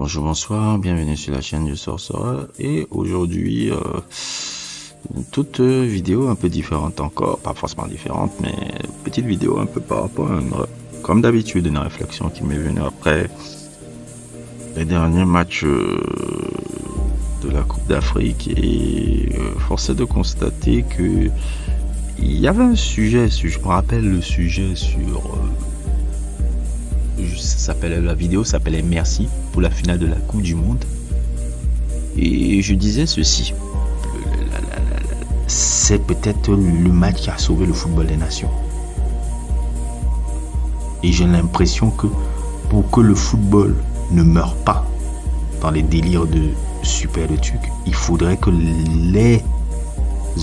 Bonjour, bonsoir, bienvenue sur la chaîne du Sorcerer et aujourd'hui une toute vidéo un peu différente encore, pas forcément différente mais petite vidéo un peu par rapport à comme d'habitude une réflexion qui m'est venue après les derniers matchs de la Coupe d'Afrique et force est de constater que il y avait un sujet, je me rappelle le sujet sur la vidéo s'appelait Merci pour la finale de la Coupe du Monde. Et je disais ceci. C'est peut-être le match qui a sauvé le football des nations. Et j'ai l'impression que pour que le football ne meure pas dans les délires de super de trucs, il faudrait que les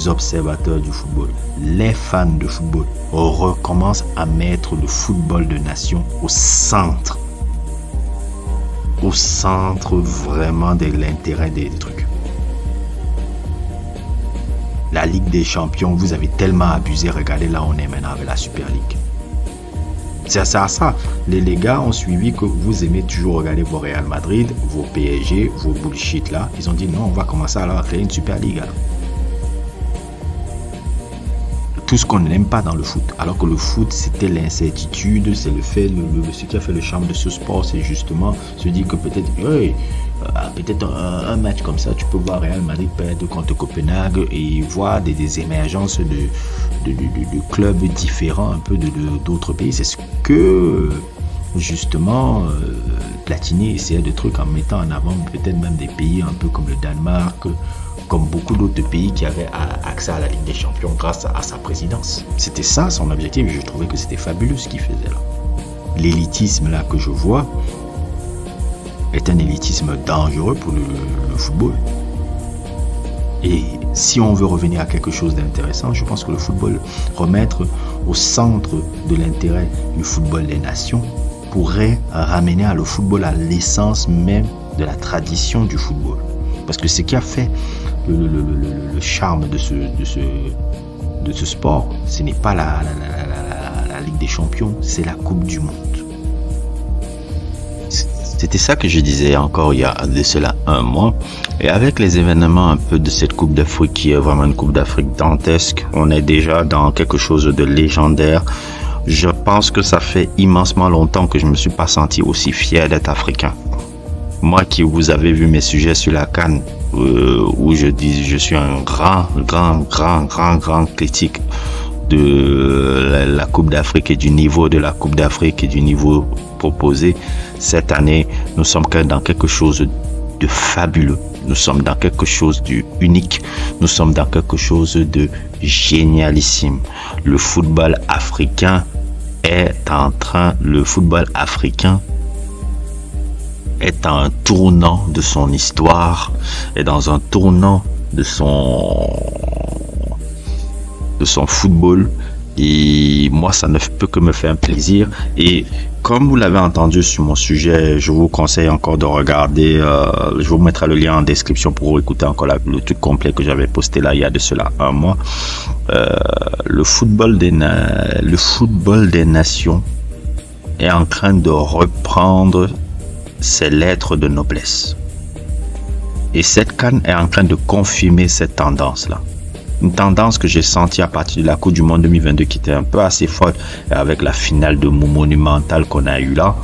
observateurs du football, les fans de football recommencent à mettre le football de nation au centre vraiment de l'intérêt des trucs. La Ligue des Champions, vous avez tellement abusé, regardez là on est maintenant avec la Super League. C'est ça. Les gars ont suivi que vous aimez toujours regarder vos Real Madrid, vos PSG, vos bullshit là. Ils ont dit non, on va commencer à créer une Super League alors. Tout ce qu'on n'aime pas dans le foot, alors que le foot c'était l'incertitude, c'est le fait, ce qui a fait le charme de ce sport, c'est justement se dire que peut-être un match comme ça, tu peux voir Real Madrid perdre contre Copenhague et voir des émergences de clubs différents un peu d'autres pays. C'est ce que justement Platini essayait de trucs en mettant en avant peut-être même des pays un peu comme le Danemark, comme beaucoup d'autres pays qui avaient accès à la Ligue des Champions grâce à sa présidence. C'était ça son objectif, je trouvais que c'était fabuleux ce qu'il faisait là. L'élitisme là que je vois est un élitisme dangereux pour le football. Et si on veut revenir à quelque chose d'intéressant, je pense que le football, remettre au centre de l'intérêt le football des nations, pourrait ramener le football à l'essence même de la tradition du football. Parce que ce qui a fait le charme de ce sport, ce n'est pas la Ligue des Champions, c'est la Coupe du Monde. C'était ça que je disais encore il y a de cela un mois. Et avec les événements un peu de cette Coupe d'Afrique qui est vraiment une Coupe d'Afrique dantesque, on est déjà dans quelque chose de légendaire. Je pense que ça fait immensement longtemps que je me suis pas senti aussi fier d'être africain. Moi qui vous avez vu mes sujets sur la CAN, où je dis je suis un grand critique de la Coupe d'Afrique et du niveau de la Coupe d'Afrique et du niveau proposé. Cette année, nous sommes dans quelque chose de fabuleux. Nous sommes dans quelque chose d'unique. Nous sommes dans quelque chose de génialissime. Le football africain est en un tournant de son histoire, est dans un tournant de son football, et moi ça ne peut que me faire un plaisir. Et comme vous l'avez entendu sur mon sujet, je vous conseille encore de regarder, je vous mettrai le lien en description pour écouter encore le truc complet que j'avais posté là il y a de cela un mois. Le football des nations est en train de reprendre ses lettres de noblesse. Et cette CAN est en train de confirmer cette tendance-là. Une tendance que j'ai sentie à partir de la Coupe du Monde 2022 qui était un peu assez forte avec la finale de monumentale qu'on a eu là.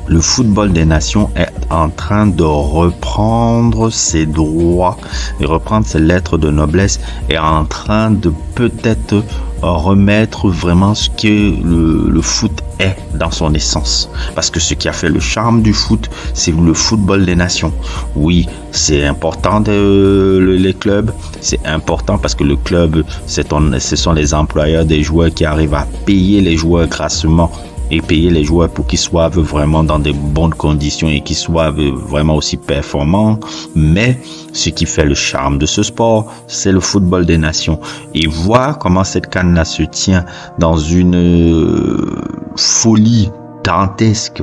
Le football des nations est en train de reprendre ses droits et reprendre ses lettres de noblesse, et en train de peut-être remettre vraiment ce que le foot est dans son essence. Parce que ce qui a fait le charme du foot, c'est le football des nations. Oui, c'est important les clubs, c'est important parce que le club, ce sont les employeurs des joueurs qui arrivent à payer les joueurs grassement et payer les joueurs pour qu'ils soient vraiment dans de bonnes conditions et qu'ils soient vraiment aussi performants. Mais ce qui fait le charme de ce sport, c'est le football des nations. Et voir comment cette CAN-là se tient dans une folie dantesque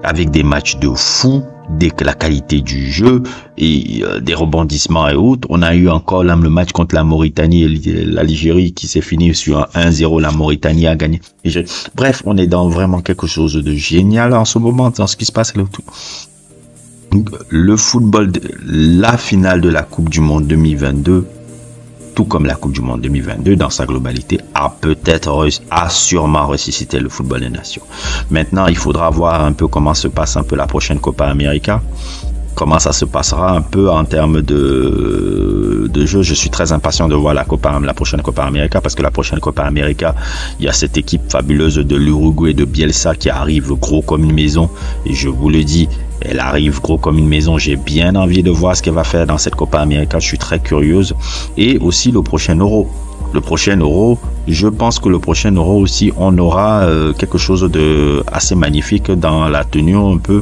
avec des matchs de fou, la qualité du jeu et des rebondissements et autres. On a eu encore là le match contre la Mauritanie et l'Algérie qui s'est fini sur un 1-0. La Mauritanie a gagné. Bref, on est dans vraiment quelque chose de génial en ce moment dans ce qui se passe là autour. Le football, la finale de la Coupe du Monde 2022, tout comme la Coupe du Monde 2022 dans sa globalité, a sûrement ressuscité le football des nations. Maintenant, il faudra voir un peu comment se passe un peu la prochaine Copa América. Comment ça se passera un peu en termes de jeu. Je suis très impatient de voir la prochaine Copa América, parce que la prochaine Copa América, il y a cette équipe fabuleuse de l'Uruguay de Bielsa qui arrive gros comme une maison. Et je vous le dis, elle arrive gros comme une maison. J'ai bien envie de voir ce qu'elle va faire dans cette Copa América. Je suis très curieuse. Et aussi le prochain Euro. Le prochain Euro, je pense que le prochain Euro aussi, on aura quelque chose de assez magnifique dans la tenue un peu.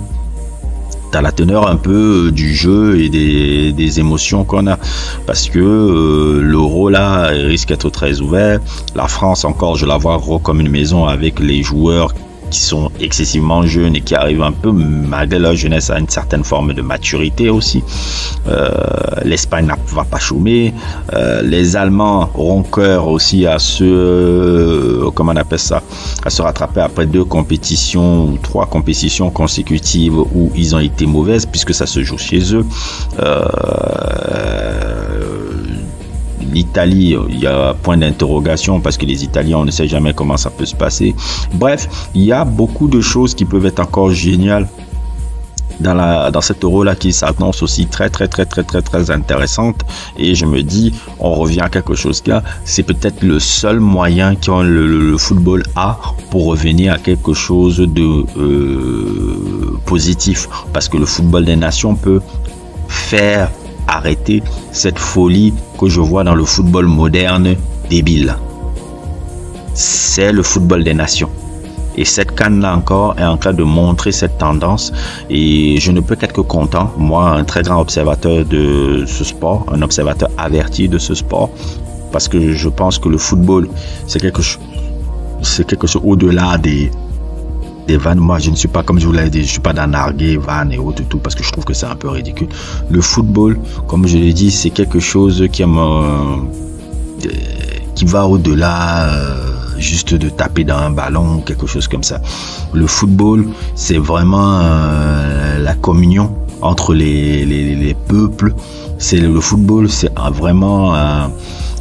Dans la teneur un peu du jeu et des émotions qu'on a, parce que l'Euro là risque d'être très ouvert. La France encore, je la vois gros comme une maison, avec les joueurs qui sont excessivement jeunes et qui arrivent un peu, malgré leur jeunesse, à une certaine forme de maturité aussi. L'Espagne ne va pas chômer. Les Allemands auront cœur aussi à comment on appelle ça, à se rattraper après 2 compétitions ou 3 compétitions consécutives où ils ont été mauvaises, puisque ça se joue chez eux. L'Italie, il y a point d'interrogation, parce que les Italiens, on ne sait jamais comment ça peut se passer. Bref, il y a beaucoup de choses qui peuvent être encore géniales dans cet Euro-là, qui s'annonce aussi très intéressante. Et je me dis, on revient à quelque chose là, c'est peut-être le seul moyen que le football a pour revenir à quelque chose de positif, parce que le football des nations peut faire arrêter cette folie que je vois dans le football moderne débile. C'est le football des nations. Et cette CAN-là encore est en train de montrer cette tendance, et je ne peux qu'être content, moi, un très grand observateur de ce sport, un observateur averti de ce sport, parce que je pense que le football, c'est quelque chose au-delà des vannes. Moi, je ne suis pas, comme je vous l'ai dit, je suis pas dans narguer, vannes et autres, tout, parce que je trouve que c'est un peu ridicule. Le football, comme je l'ai dit, c'est quelque chose qui va au-delà juste de taper dans un ballon, quelque chose comme ça. Le football, c'est vraiment la communion entre les peuples. Le football, c'est vraiment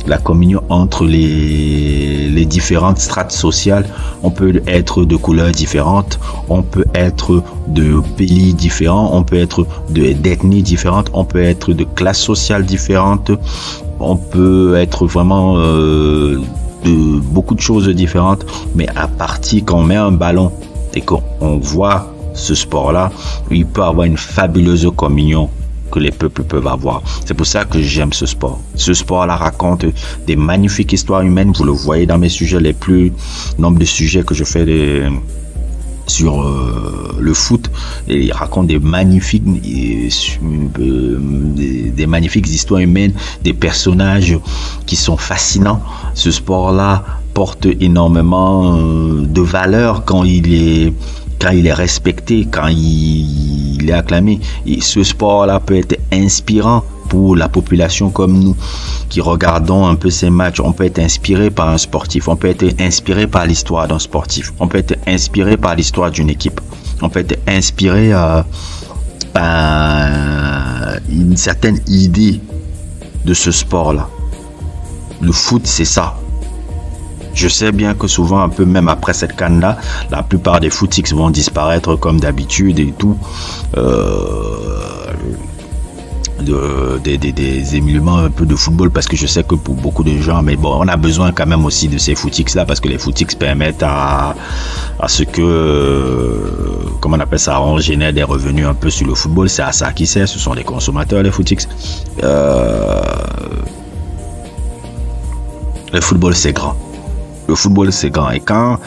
la communion entre les différentes strates sociales. On peut être de couleurs différentes, on peut être de pays différents, on peut être d'ethnies différentes, on peut être de classes sociales différentes, on peut être vraiment de beaucoup de choses différentes. Mais à partir qu'on met un ballon et qu'on voit ce sport-là, il peut avoir une fabuleuse communion que les peuples peuvent avoir. C'est pour ça que j'aime ce sport. Ce sport-là raconte des magnifiques histoires humaines. Vous le voyez dans mes sujets, les plus nombre de sujets que je fais sur le foot. Et il raconte des magnifiques histoires humaines, des personnages qui sont fascinants. Ce sport-là porte énormément de valeur quand il est respecté, quand il est acclamé. Et ce sport-là peut être inspirant pour la population comme nous, qui regardons un peu ces matchs. On peut être inspiré par un sportif, on peut être inspiré par l'histoire d'un sportif, on peut être inspiré par l'histoire d'une équipe, on peut être inspiré par une certaine idée de ce sport-là. Le foot, c'est ça. Je sais bien que souvent, un peu même après cette CAN-là, la plupart des footix vont disparaître comme d'habitude et tout. Des émulements un peu de football, parce que je sais que pour beaucoup de gens, mais bon, on a besoin quand même aussi de ces footix-là, parce que les footix permettent à ce que, comment on appelle ça, on génère des revenus un peu sur le football. C'est à ça qui sert, ce sont les consommateurs, les footix. Le football, c'est grand. Le football, c'est grand. Et quand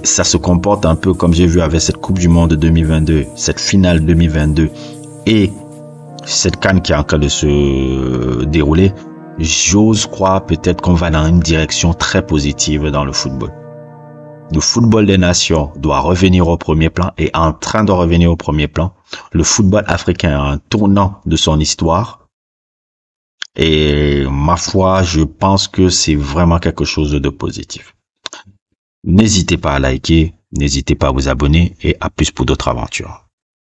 ça se comporte un peu comme j'ai vu avec cette Coupe du Monde 2022, cette finale 2022 et cette CAN qui est en train de se dérouler, j'ose croire peut-être qu'on va dans une direction très positive dans le football. Le football des nations doit revenir au premier plan et est en train de revenir au premier plan. Le football africain a un tournant de son histoire. Et ma foi, je pense que c'est vraiment quelque chose de positif. N'hésitez pas à liker, n'hésitez pas à vous abonner, et à plus pour d'autres aventures.